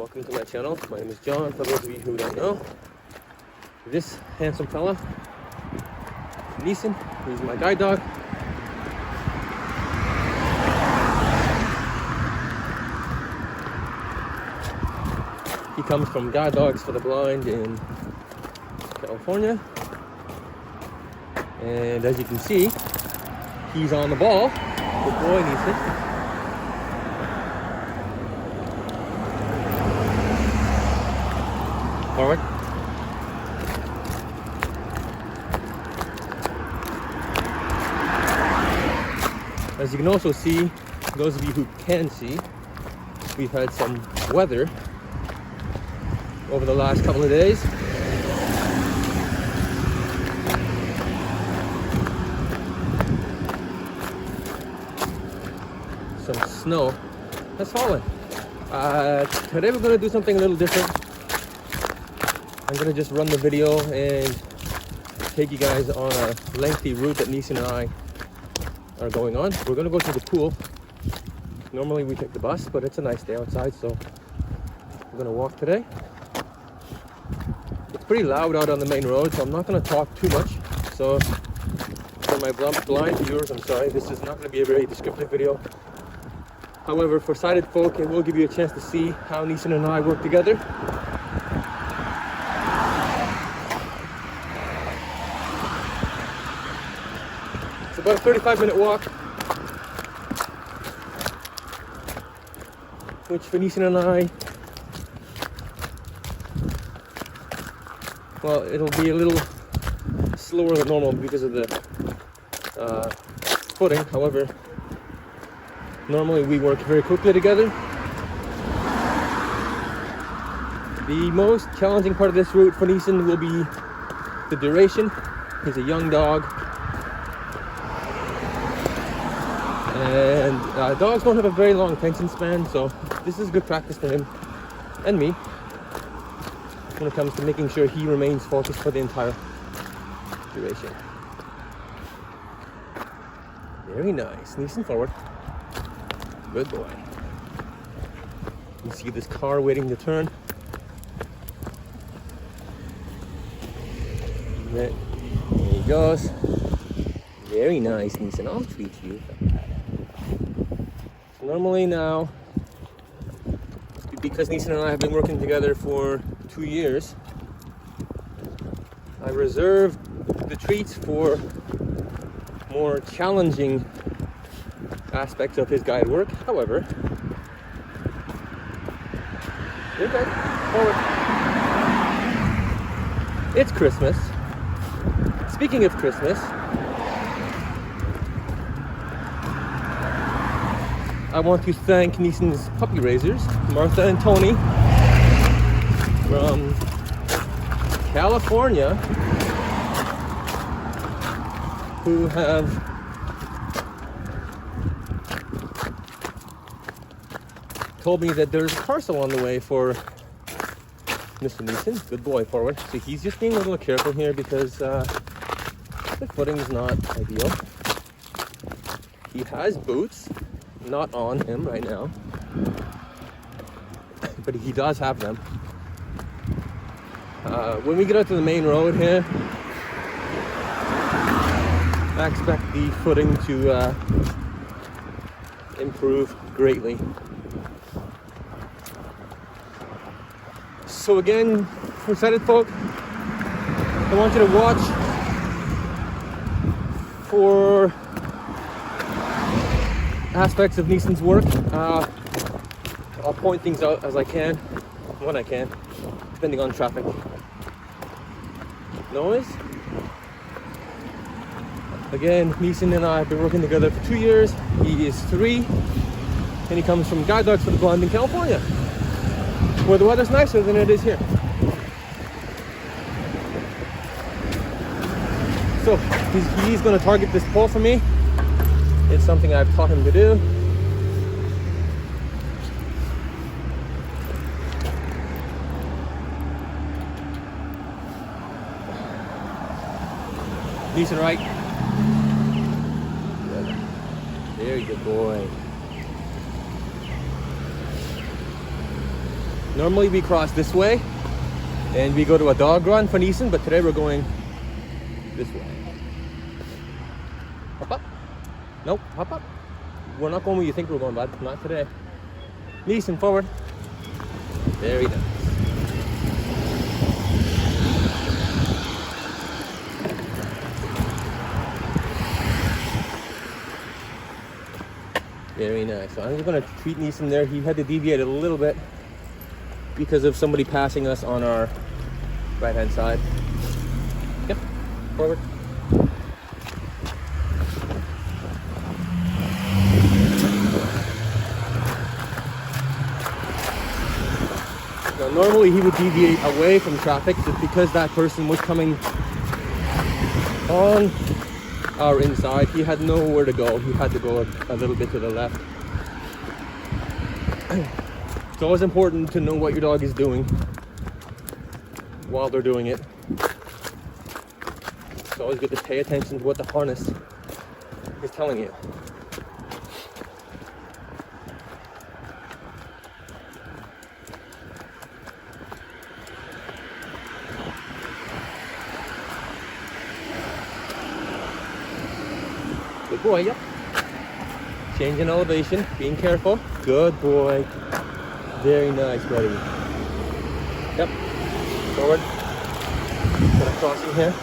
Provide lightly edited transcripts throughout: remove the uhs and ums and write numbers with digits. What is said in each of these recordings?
Welcome to my channel. My name is John, for those of you who don't know. This handsome fella, Niesen, he's my guide dog. He comes from Guide Dogs for the Blind in California. And as you can see, he's on the ball. Good boy, Niesen. Forward. As you can also see, those of you who can see, we've had some weather over the last couple of days. Some snow has fallen. Today we're going to do something a little different. I'm going to just run the video and take you guys on a lengthy route that Niesen and I are going on. We're going to go to the pool. Normally we take the bus, but it's a nice day outside, so we're going to walk today. It's pretty loud out on the main road, so I'm not going to talk too much. So for my blind viewers, I'm sorry, this is not going to be a very descriptive video. However, for sighted folk, it will give you a chance to see how Niesen and I work together. It's about a 35-minute walk, which for Niesen and I, well, it'll be a little slower than normal because of the footing. However, normally we work very quickly together. The most challenging part of this route for Niesen will be the duration. He's a young dog. And dogs don't have a very long attention span, so this is good practice for him and me when it comes to making sure he remains focused for the entire duration. Very nice. Niesen, forward. Good boy. You see this car waiting to turn. There he goes. Very nice, Niesen. I'll treat you. Normally now, because Niesen and I have been working together for 2 years, I reserved the treats for more challenging aspects of his guide work. However, you're good. Forward. It's Christmas. Speaking of Christmas, I want to thank Niesen's puppy raisers, Martha and Tony from California, who have told me that there's a parcel on the way for Mr. Niesen. Good boy, forward. So he's just being a little careful here because the footing is not ideal. He has boots. Not on him right now, but he does have them. When we get out to the main road here, I expect the footing to improve greatly. So again, for sighted folk, I want you to watch for aspects of Niesen's work. I'll point things out as I can, when I can, depending on traffic. Noise. Again, Niesen and I have been working together for 2 years. He is 3, and he comes from Guide Dogs for the Blind in California, where the weather's nicer than it is here. So he's going to target this pole for me. It's something I've taught him to do. Niesen, right? Good. Very good boy. Normally we cross this way and we go to a dog run for Niesen, but today we're going this way. Hop up. Nope, hop up. We're not going where you think we're going, bud. Not today. Niesen, forward. Very nice. Very nice. So I'm just going to treat Niesen there. He had to deviate a little bit because of somebody passing us on our right-hand side. Yep, forward. Now, normally he would deviate away from traffic, but because that person was coming on our inside, he had nowhere to go. He had to go a little bit to the left. It's always important to know what your dog is doing while they're doing it. It's always good to pay attention to what the harness is telling you. Good boy, yep. Changing elevation, being careful. Good boy. Very nice, buddy. Yep. Forward. Got a crossing here.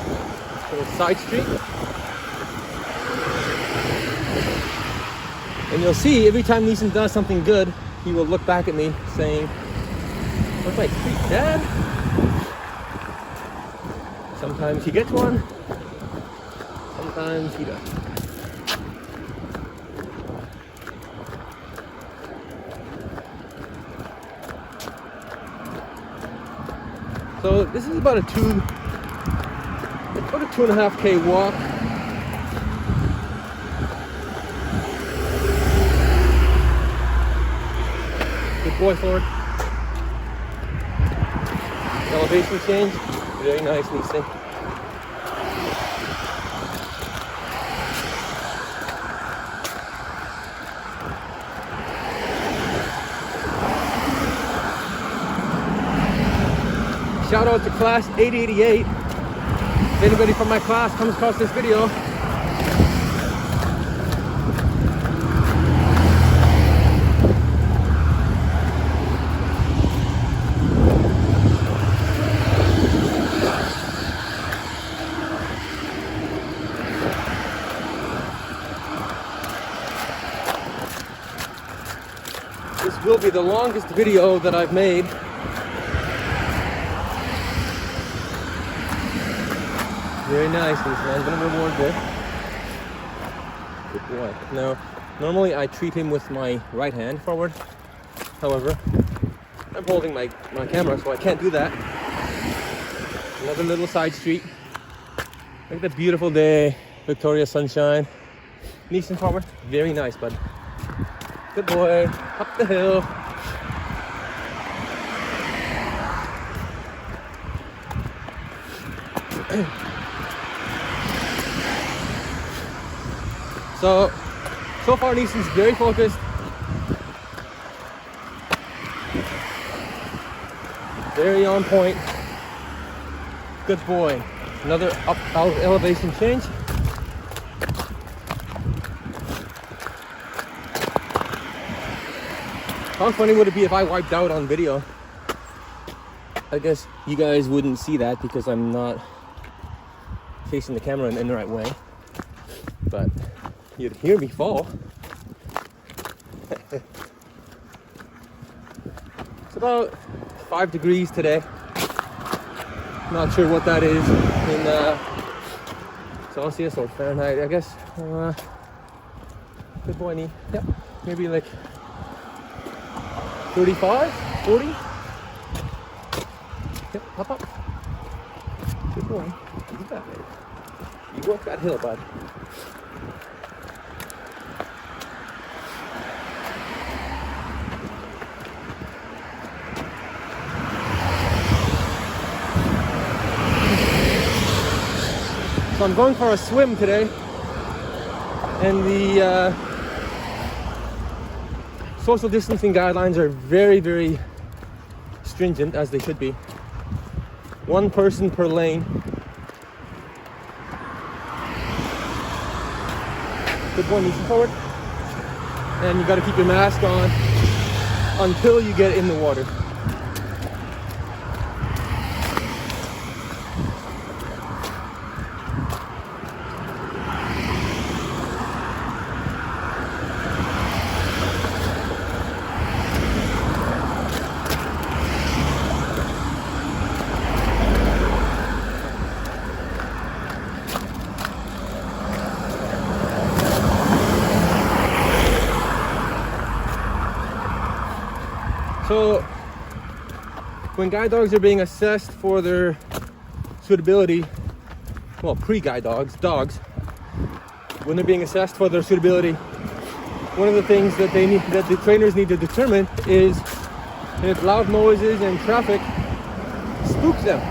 Little side street. And you'll see every time Niesen does something good, he will look back at me saying, "What's my treat, Dad?" Sometimes he gets one. Sometimes he doesn't. So this is about a 2.5K walk. Good boy, forward. Elevation change. Very nice, Niesen. Shout out to class 888. If anybody from my class comes across this video, this will be the longest video that I've made. Very nice, I'm going to reward this. Good boy. Now, normally I treat him with my right hand forward. However, I'm holding my camera, so I can't do that. Another little side street. Look at the beautiful day. Victoria sunshine. Niesen, forward. Very nice, bud. Good boy. Up the hill. So far Niesen's very focused. Very on point. Good boy. Another up elevation change. How funny would it be if I wiped out on video? I guess you guys wouldn't see that because I'm not facing the camera in the right way. But you'd hear me fall. It's about 5 degrees today. Not sure what that is in Celsius or Fahrenheit, I guess. Good boy, knee. Yep, maybe like 35, 40. Yep, hop up. Good boy. You got it. You walk that hill, bud. So I'm going for a swim today, and the social distancing guidelines are very, very stringent as they should be. One person per lane. Good one, Niesen, forward. And you got to keep your mask on until you get in the water. So when guide dogs are being assessed for their suitability, well, pre-guide dogs, when they're being assessed for their suitability, one of the things that the trainers need to determine is if loud noises and traffic spook them.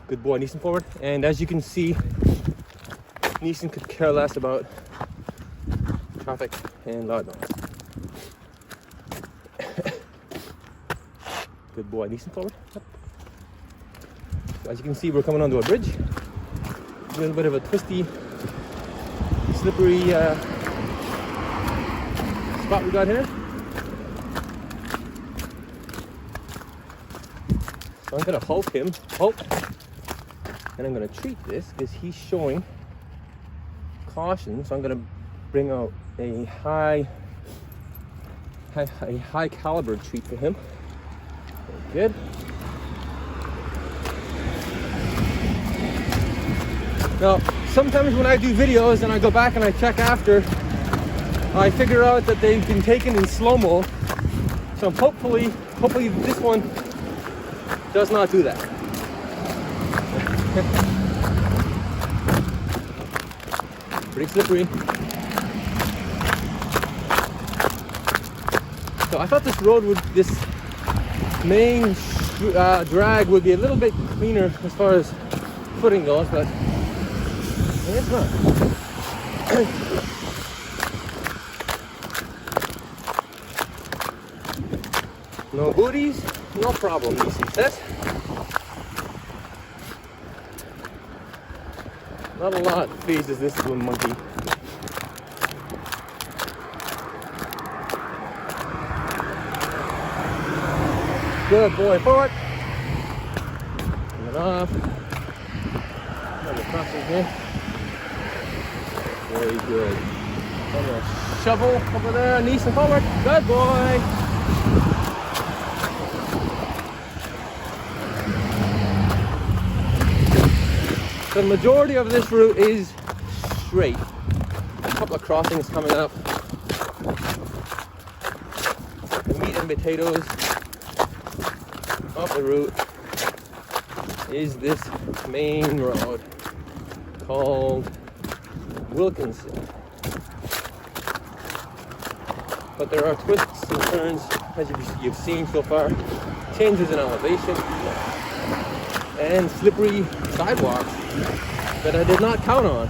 Good boy, Niesen, forward. And as you can see, Niesen could care less about traffic and loud noise. Good boy, Niesen, forward. Yep. So as you can see, we're coming onto a bridge. A little bit of a twisty, slippery spot we got here. So I'm gonna halt him, and I'm gonna treat this because he's showing caution. So I'm gonna bring out a high caliber treat for him. Very good. Now, sometimes when I do videos and I go back and I check after, I figure out that they've been taken in slow-mo. So hopefully this one does not do that. Pretty slippery. So I thought this main drag would be a little bit cleaner as far as footing goes, but it's not. No booties, no problem, Niesen says. Not a lot phases this little monkey. Good boy, forward. Coming off. Another crossing here. Very good. And a shovel over there, Niesen, forward. Good boy. The majority of this route is straight. A couple of crossings coming up. The meat and potatoes of the route is this main road called Wilkinson. But there are twists and turns, as you've seen so far, changes in elevation, and slippery sidewalks that I did not count on.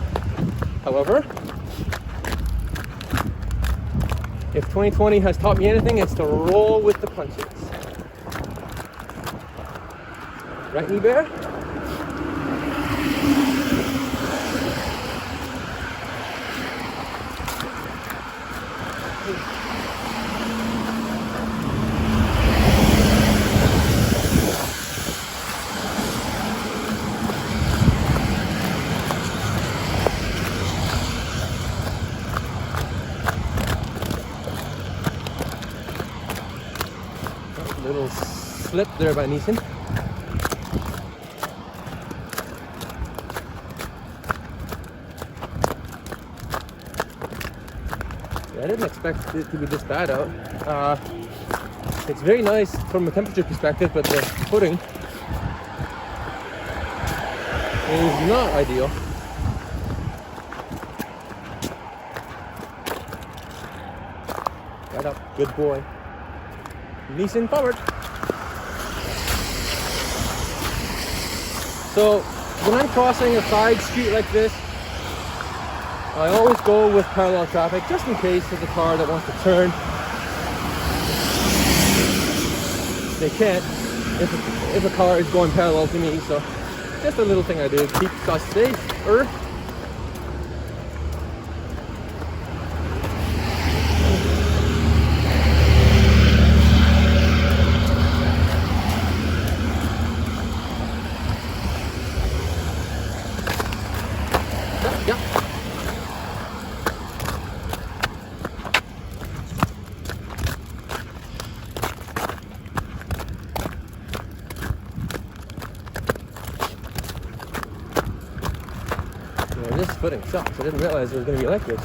However, if 2020 has taught me anything, it's to roll with the punches. Right, knee bear? Little slip there by Niesen. I didn't expect it to be this bad out. It's very nice from a temperature perspective, but the footing is not ideal. Right up, good boy. Niesen, forward. So when I'm crossing a side street like this, I always go with parallel traffic just in case there's a car that wants to turn. they can't if a car is going parallel to me. So just a little thing I do, keep us safer. Yeah. This footing sucks. I didn't realize it was going to be like this.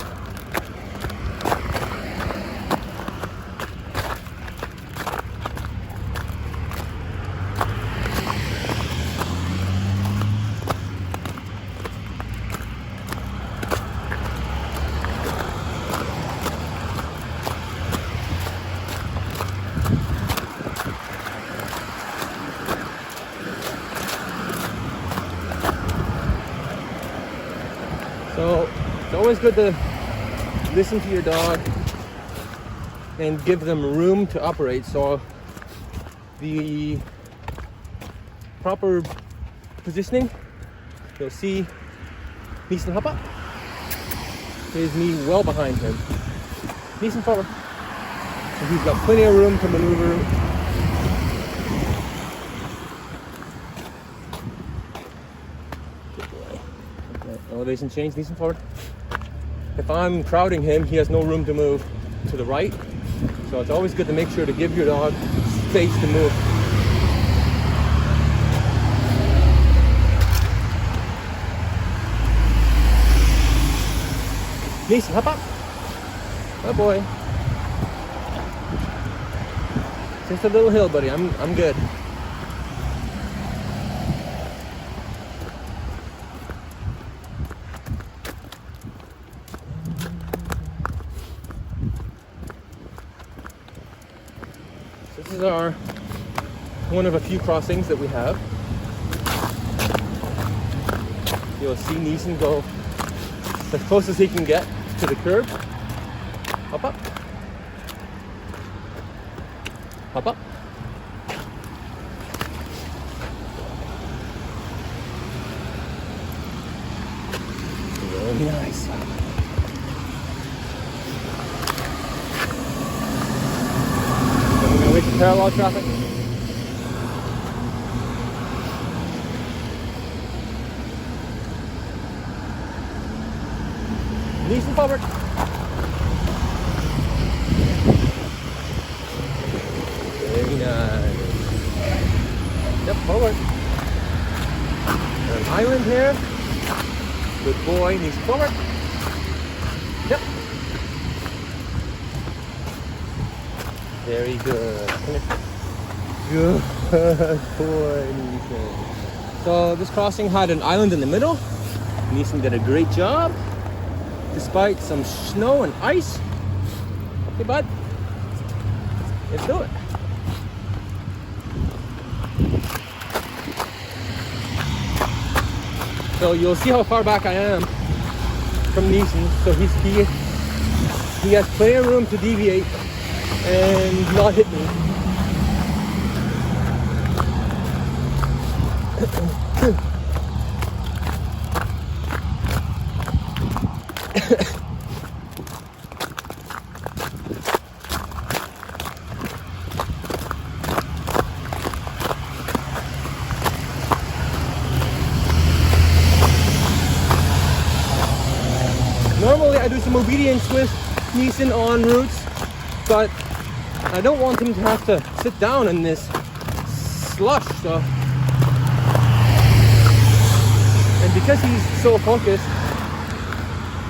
So it's always good to listen to your dog and give them room to operate. So the proper positioning, you'll see Niesen hop up, his knee well behind him. Niesen forward. So he's got plenty of room to maneuver. Elevation change, Niesen forward. If I'm crowding him, he has no room to move to the right. So it's always good to make sure to give your dog space to move. Niesen, hop up. Oh boy. Just a little hill, buddy. I'm good. This is one of a few crossings that we have. You'll see Niesen go as close as he can get to the curb. Hop up. Hop up. Very nice. Wait for parallel traffic. Niesen forward. Very nice. Yep, forward. An island here. Good boy, Niesen forward. Yep. Very good. Good boy, Niesen. So this crossing had an island in the middle. Niesen did a great job, despite some snow and ice. Okay, bud. Let's do it. So you'll see how far back I am from Niesen. So he has plenty of room to deviate and not hit me. Normally I do some obedience with Niesen on routes, but I don't want him to have to sit down in this slush, so. And because he's so focused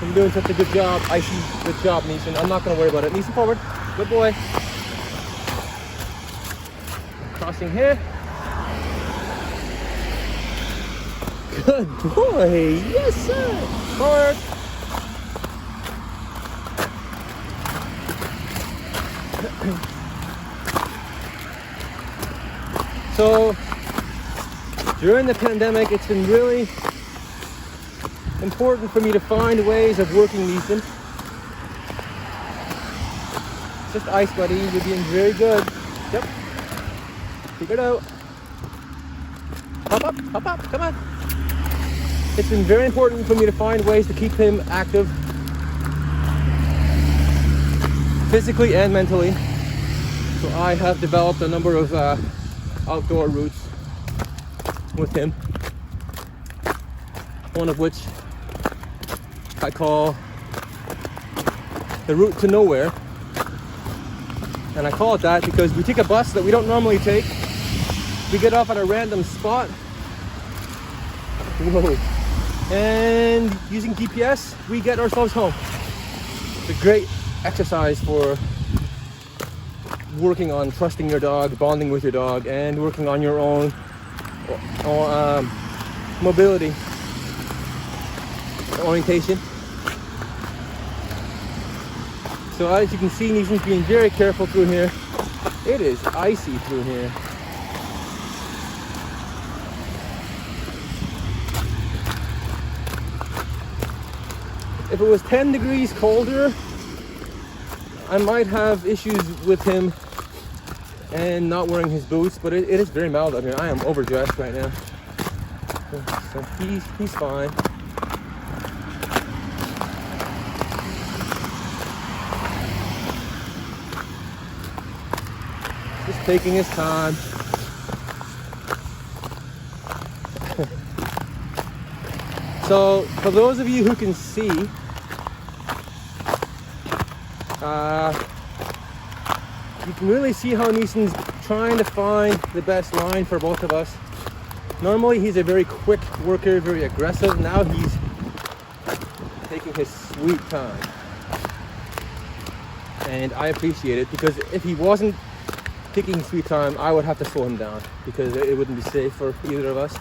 and doing such a good job, I see good job, Niesen. I'm not going to worry about it. Niesen forward. Good boy. Crossing here. Good boy. Yes, sir. Forward. So during the pandemic, it's been really important for me to find ways of working Niesen. Just ice, buddy. You're doing very good. Yep. Figure it out. Hop up, hop up, come on. It's been very important for me to find ways to keep him active, physically and mentally. So I have developed a number of outdoor routes with him. One of which I call the route to nowhere. And I call it that because we take a bus that we don't normally take. We get off at a random spot. Whoa. And using GPS, we get ourselves home. It's a great exercise for working on trusting your dog, bonding with your dog, and working on your own mobility, orientation. So as you can see, Niesen's being very careful through here. It is icy through here. If it was 10 degrees colder, I might have issues with him and not wearing his boots, but it is very mild out here. I am overdressed right now. So he's fine. Just taking his time. So for those of you who can see, you can really see how Niesen's trying to find the best line for both of us. Normally he's a very quick worker, very aggressive. Now he's taking his sweet time. And I appreciate it, because if he wasn't taking sweet time, I would have to slow him down because it wouldn't be safe for either of us.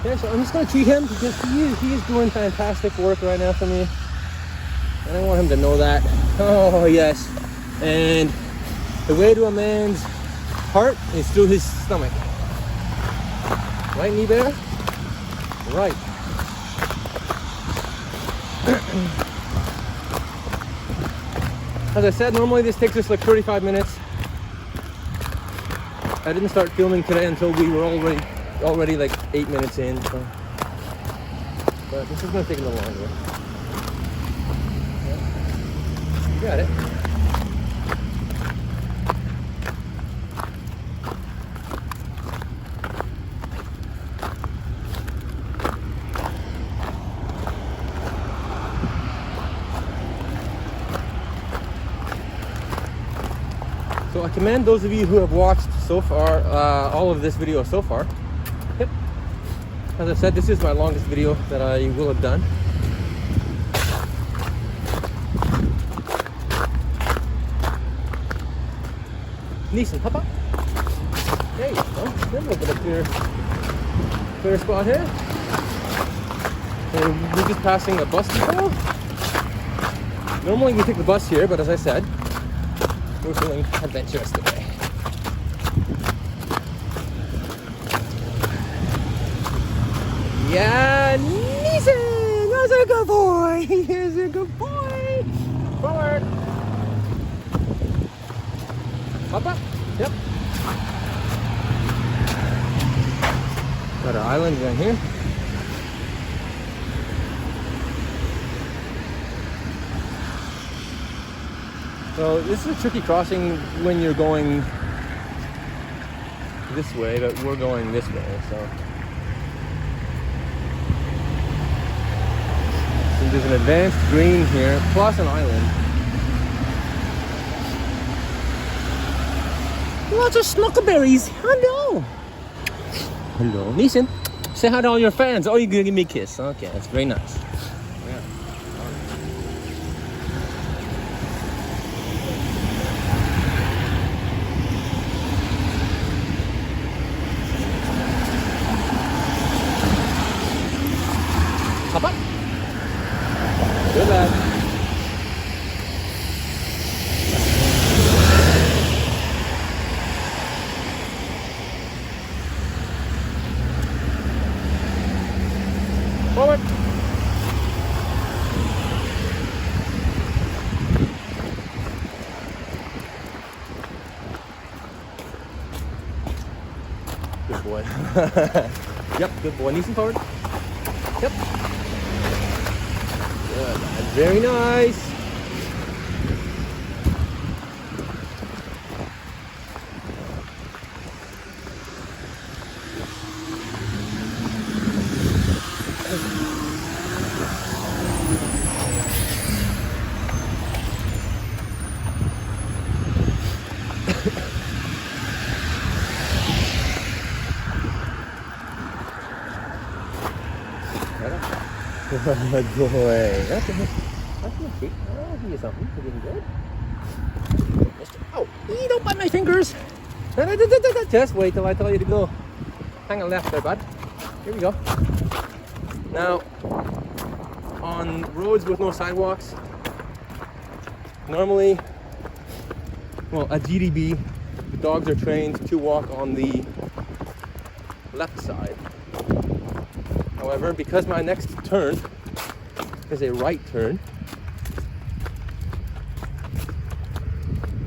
Yeah, so I'm just going to treat him because he is doing fantastic work right now for me. And I want him to know that. Oh, yes. And the way to a man's heart is through his stomach. Right, knee bear? Right. As I said, normally this takes us like 35 minutes. I didn't start filming today until we were already like 8 minutes in, so. But this is going to take a little longer. Yeah. You got it. So I commend those of you who have watched so far, all of this video so far. Yep. As I said, this is my longest video that I will have done. Niesen, hop up. There you go. There's a little bit of clear spot here. And we're just passing a bus depot. Normally we take the bus here, but as I said, we're feeling adventurous today. Yeah, Niesen! That's a good boy! He's a good boy! Forward! Up, up! Yep. Got our island right here. So this is a tricky crossing when you're going this way, but we're going this way, so. And there's an advanced green here, plus an island. Lots of snuckleberries. Hello. Hello. Niesen, say hi to all your fans. Oh, you're gonna give me a kiss. Okay, that's very nice. Hop up. Good lad. Good boy. Yep, good boy. Niesen forward. Yep. Good. Very nice. Good boy. That's good. I'll give you something. You're doing good. Oh, don't bite my fingers. Just wait till I tell you to go. Hang on left there, bud. Here we go. Now, on roads with no sidewalks, normally, well, at GDB, the dogs are trained to walk on the left side. However, because my next turn is a right turn,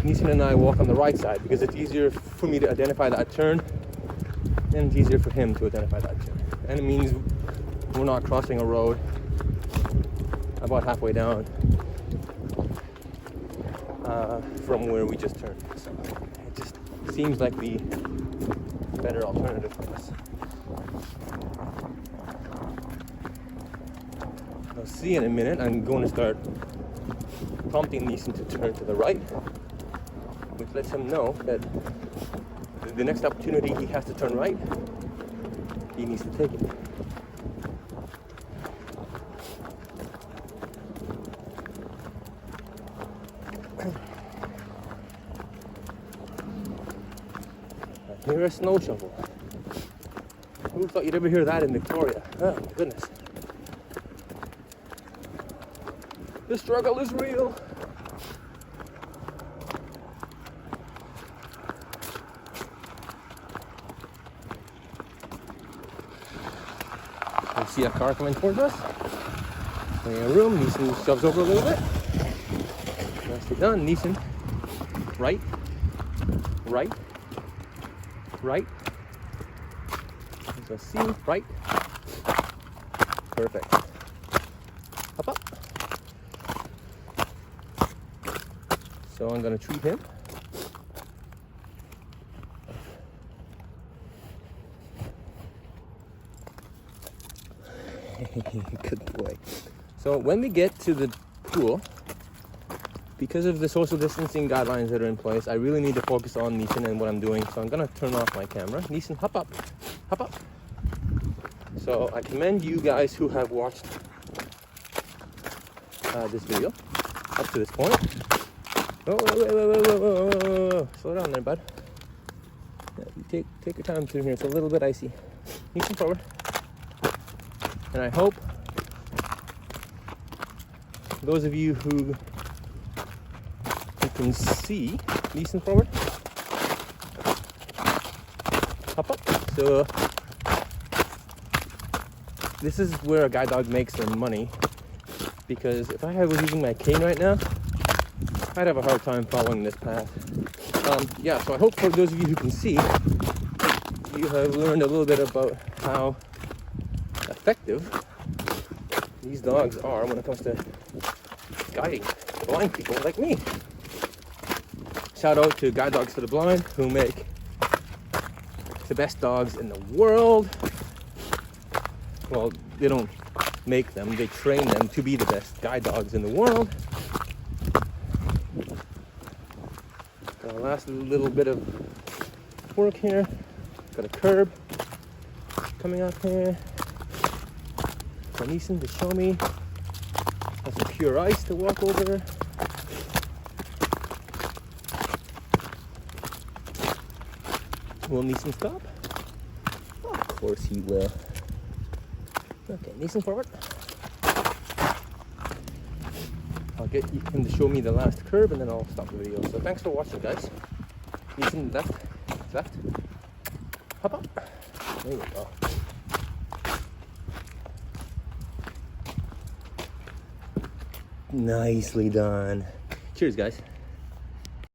Niesen and I walk on the right side because it's easier for me to identify that turn and it's easier for him to identify that turn. And it means we're not crossing a road about halfway down from where we just turned. So it just seems like the better alternative for us. I'll see in a minute. I'm going to start prompting Niesen to turn to the right, which lets him know that the next opportunity he has to turn right, he needs to take it. I hear a snow shovel. Who thought you'd ever hear that in Victoria? Oh my goodness. The struggle is real. We see a car coming towards us. We have room. Niesen shoves over a little bit. Nicely done. Niesen. Right. Right. Right. So C. Right. Perfect. Up, up. So I'm going to treat him. Good boy. So when we get to the pool, because of the social distancing guidelines that are in place, I really need to focus on Niesen and what I'm doing. So I'm going to turn off my camera. Niesen, hop up. Hop up. So I commend you guys who have watched this video up to this point. Oh, whoa. Slow down there, bud. Yeah, take your time through here. It's a little bit icy. Niesen forward. And I hope those of you who can see, Niesen forward. Hop up. So this is where a guide dog makes their money, because if I was using my cane right now, I'd have a hard time following this path. Yeah, so I hope for those of you who can see, you have learned a little bit about how effective these dogs are when it comes to guiding blind people like me. Shout out to Guide Dogs for the Blind, who make the best dogs in the world. Well, they don't make them, they train them to be the best guide dogs in the world. Got a last little bit of work here. Got a curb coming up here. For Niesen to show me. Got some pure ice to walk over. Will Niesen stop? Of course he will. Okay, Niesen forward. I'll get him to show me the last curve and then I'll stop the video. So thanks for watching, guys. Niesen left. Hop up. There we go. Nicely done. Cheers, guys.